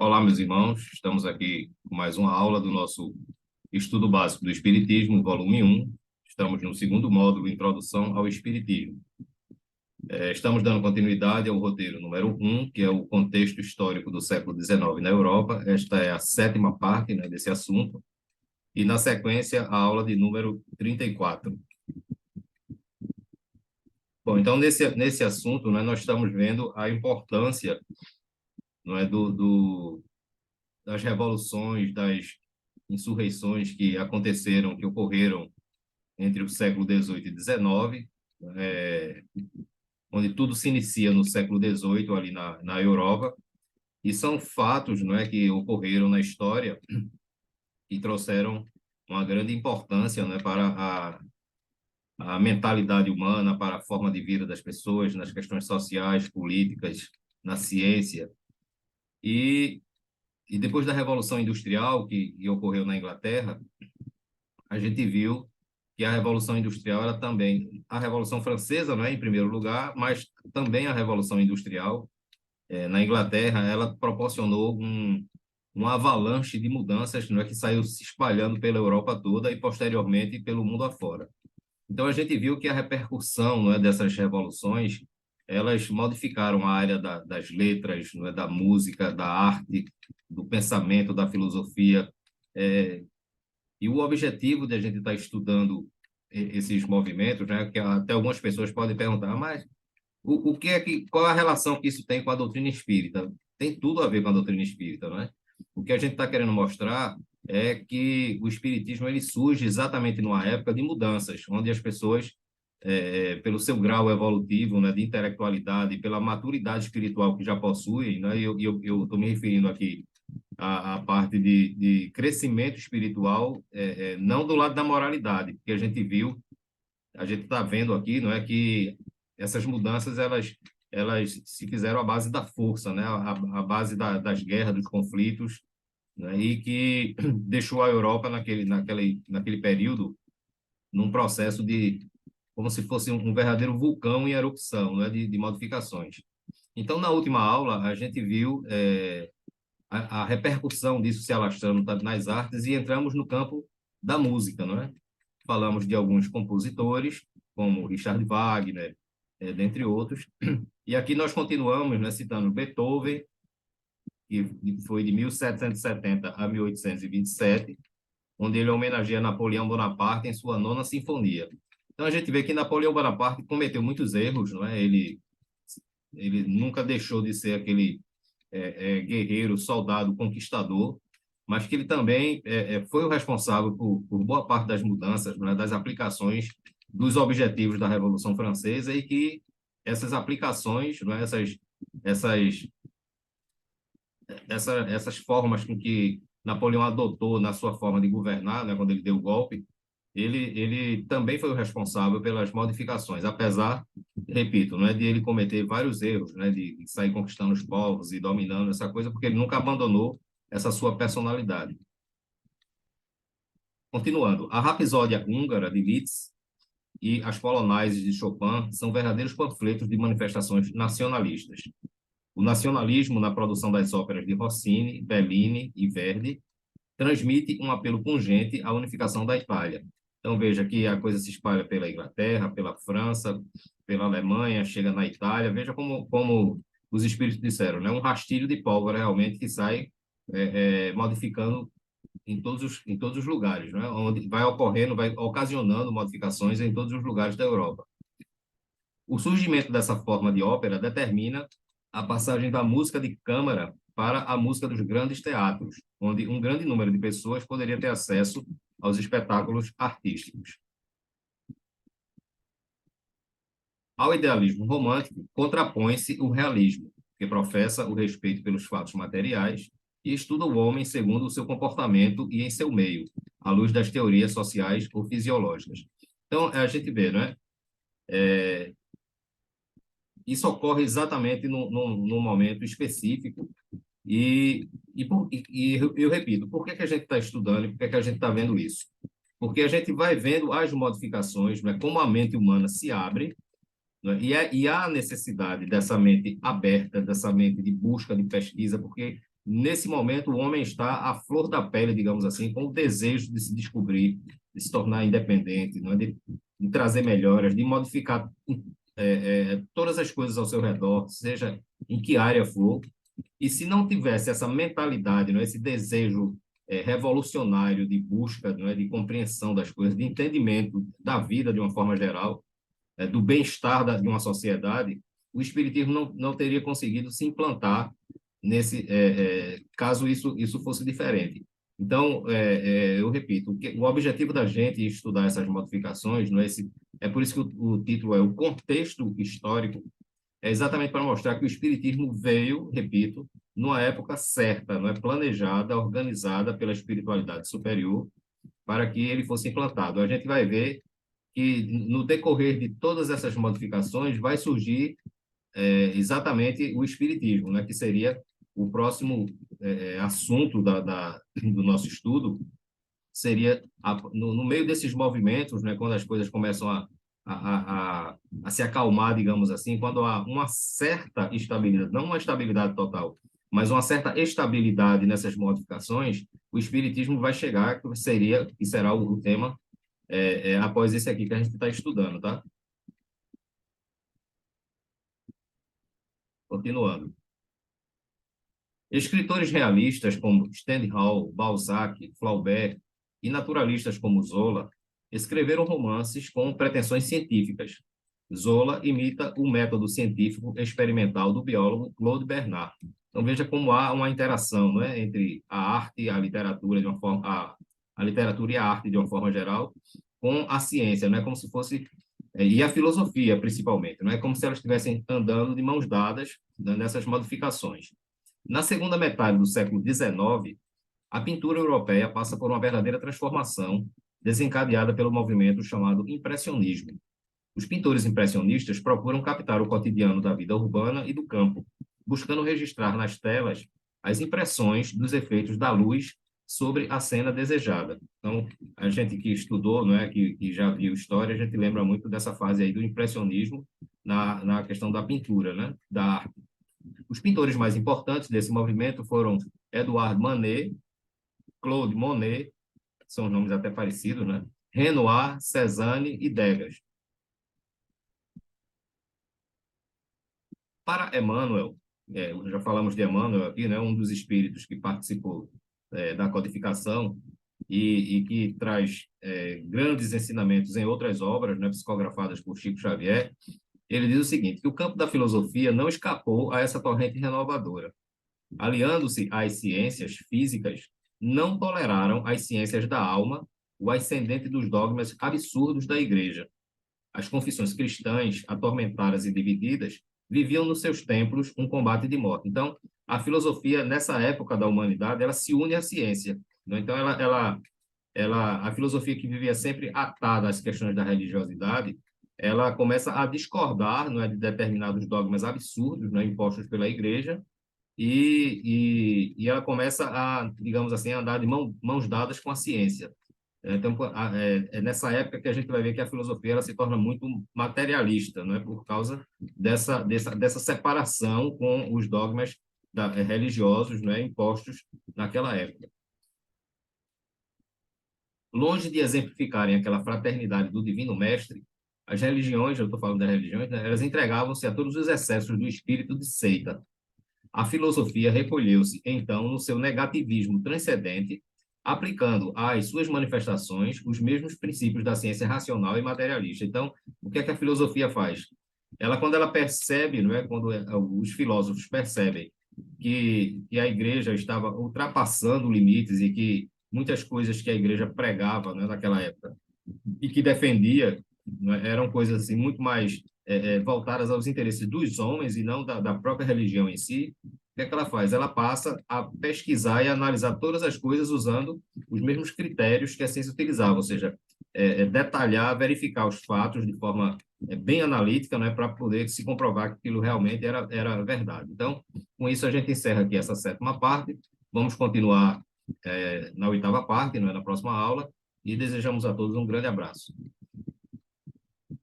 Olá, meus irmãos. Estamos aqui com mais uma aula do nosso Estudo Básico do Espiritismo, volume 1. Estamos no segundo módulo, Introdução ao Espiritismo. Estamos dando continuidade ao roteiro número 1, que é o contexto histórico do século XIX na Europa. Esta é a sétima parte, né, desse assunto. E, na sequência, a aula de número 34. Bom, então, nesse assunto, né, nós estamos vendo a importância, não é, das revoluções, das insurreições que aconteceram, que ocorreram entre o século XVIII e XIX, é, onde tudo se inicia no século XVIII, ali na Europa, e são fatos, não é, que ocorreram na história e trouxeram uma grande importância, né, para a mentalidade humana, para a forma de vida das pessoas, nas questões sociais, políticas, na ciência. E, e depois da Revolução Industrial, que ocorreu na Inglaterra, a gente viu que a Revolução Industrial era também a Revolução Francesa, não é, em primeiro lugar, mas também a Revolução Industrial na Inglaterra, ela proporcionou uma avalanche de mudanças, não é, que saiu se espalhando pela Europa toda e posteriormente pelo mundo afora. Então a gente viu que a repercussão, não é, dessas revoluções, elas modificaram a área das letras, não é, da música, da arte, do pensamento, da filosofia. É, e o objetivo de a gente estar estudando esses movimentos, né, que até algumas pessoas podem perguntar, mas o que é qual é a relação que isso tem com a doutrina espírita? Tem tudo a ver com a doutrina espírita, não é? O que a gente está querendo mostrar é que o espiritismo ele surge exatamente numa época de mudanças, onde as pessoas, pelo seu grau evolutivo, né, de intelectualidade, pela maturidade espiritual que já possuem, né, e eu estou me referindo aqui a parte de crescimento espiritual, não do lado da moralidade, porque a gente está vendo aqui, não é, que essas mudanças elas se fizeram à base da força, né, a base das guerras, dos conflitos, né, e que deixou a Europa naquele período num processo de como se fosse um verdadeiro vulcão em erupção, né, de modificações. Então, na última aula, a gente viu a repercussão disso se alastrando nas artes e entramos no campo da música, não é? Falamos de alguns compositores, como Richard Wagner, dentre outros, e aqui nós continuamos, né, citando Beethoven, que foi de 1770 a 1827, onde ele homenageia Napoleão Bonaparte em sua nona sinfonia. Então a gente vê que Napoleão Bonaparte cometeu muitos erros, não é? Ele nunca deixou de ser aquele guerreiro, soldado, conquistador, mas que ele também foi o responsável por boa parte das mudanças, né, das aplicações dos objetivos da Revolução Francesa e que essas aplicações, né, essas, essas formas com que Napoleão adotou na sua forma de governar, né, quando ele deu o golpe, ele também foi o responsável pelas modificações, apesar, repito, não é de ele cometer vários erros, né, de sair conquistando os povos e dominando essa coisa, porque ele nunca abandonou essa sua personalidade. Continuando, a Rapsódia Húngara de Liszt e as Polonaises de Chopin são verdadeiros panfletos de manifestações nacionalistas. O nacionalismo na produção das óperas de Rossini, Bellini e Verdi transmite um apelo pungente à unificação da Itália. Então, veja que a coisa se espalha pela Inglaterra, pela França, pela Alemanha, chega na Itália. Veja como os espíritos disseram, né? Um rastilho de pólvora realmente que sai modificando em todos os lugares, né? Onde vai ocorrendo, vai ocasionando modificações em todos os lugares da Europa. O surgimento dessa forma de ópera determina a passagem da música de câmara para a música dos grandes teatros, onde um grande número de pessoas poderia ter acesso aos espetáculos artísticos. Ao idealismo romântico, contrapõe-se o realismo, que professa o respeito pelos fatos materiais e estuda o homem segundo o seu comportamento e em seu meio, à luz das teorias sociais ou fisiológicas. Então, a gente vê, né? Isso ocorre exatamente num momento específico e eu repito, por que a gente está estudando e por que a gente está vendo isso? Porque a gente vai vendo as modificações, né, como a mente humana se abre, né, e há necessidade dessa mente aberta, dessa mente de busca, de pesquisa, porque nesse momento, o homem está à flor da pele, digamos assim, com o desejo de se descobrir, de se tornar independente, não é? De trazer melhoras, de modificar todas as coisas ao seu redor, seja em que área for. E se não tivesse essa mentalidade, não é? Esse desejo revolucionário de busca, não é? De compreensão das coisas, de entendimento da vida de uma forma geral, do bem-estar de uma sociedade, o espiritismo não teria conseguido se implantar nesse caso isso fosse diferente. Então, eu repito, o objetivo da gente estudar essas modificações, não é, é por isso que o título é o contexto histórico, é exatamente para mostrar que o espiritismo veio, repito, numa época certa, não é planejada, organizada pela espiritualidade superior, para que ele fosse implantado. A gente vai ver que no decorrer de todas essas modificações vai surgir exatamente o espiritismo, né, que seria o próximo assunto do nosso estudo, seria no meio desses movimentos, né, quando as coisas começam a se acalmar, digamos assim, quando há uma certa estabilidade, não uma estabilidade total, mas uma certa estabilidade nessas modificações, o espiritismo vai chegar, que será o tema após esse aqui que a gente está estudando, tá? Continuando. Escritores realistas como Stendhal, Balzac, Flaubert e naturalistas como Zola escreveram romances com pretensões científicas. Zola imita o método científico experimental do biólogo Claude Bernard. Então veja como há uma interação, não é, entre a arte e a literatura de uma forma a literatura e a arte de uma forma geral com a ciência, não é como se fosse e a filosofia principalmente, não é como se elas estivessem andando de mãos dadas nessas modificações. Na segunda metade do século XIX, a pintura europeia passa por uma verdadeira transformação desencadeada pelo movimento chamado impressionismo. Os pintores impressionistas procuram captar o cotidiano da vida urbana e do campo, buscando registrar nas telas as impressões dos efeitos da luz sobre a cena desejada. Então, a gente que estudou, não é, que já viu história, a gente lembra muito dessa fase aí do impressionismo na questão da pintura, né, da arte. Os pintores mais importantes desse movimento foram Edouard Manet, Claude Monet, são nomes até parecidos, né? Renoir, Cézanne e Degas. Para Emmanuel, já falamos de Emmanuel aqui, né? Um dos espíritos que participou da codificação e que traz grandes ensinamentos em outras obras, né? Psicografadas por Chico Xavier. Ele diz o seguinte, que o campo da filosofia não escapou a essa corrente renovadora. Aliando-se às ciências físicas, não toleraram as ciências da alma, o ascendente dos dogmas absurdos da Igreja. As confissões cristãs, atormentadas e divididas, viviam nos seus templos um combate de morte. Então, a filosofia, nessa época da humanidade, ela se une à ciência. Né? Então, a filosofia que vivia sempre atada às questões da religiosidade, ela começa a discordar, não é, de determinados dogmas absurdos, não é, impostos pela Igreja, e ela começa a, digamos assim, a andar de mãos dadas com a ciência. Então, é nessa época que a gente vai ver que a filosofia ela se torna muito materialista, não é por causa dessa separação com os dogmas religiosos, não é, impostos naquela época. Longe de exemplificarem aquela fraternidade do Divino Mestre, as religiões, eu estou falando das religiões, né, elas entregavam-se a todos os excessos do espírito de seita. A filosofia recolheu-se, então, no seu negativismo transcendente, aplicando às suas manifestações os mesmos princípios da ciência racional e materialista. Então, o que é que a filosofia faz? Quando ela percebe, não é, quando os filósofos percebem que a igreja estava ultrapassando limites e que muitas coisas que a igreja pregava, né, naquela época e que defendia, não é, eram coisas assim muito mais voltadas aos interesses dos homens e não da própria religião em si. O que é que ela faz? Ela passa a pesquisar e analisar todas as coisas usando os mesmos critérios que a ciência utilizava, ou seja, detalhar, verificar os fatos de forma bem analítica, né, para poder se comprovar que aquilo realmente era verdade. Então, com isso a gente encerra aqui essa sétima parte. Vamos continuar na oitava parte, não é, na próxima aula, e desejamos a todos um grande abraço.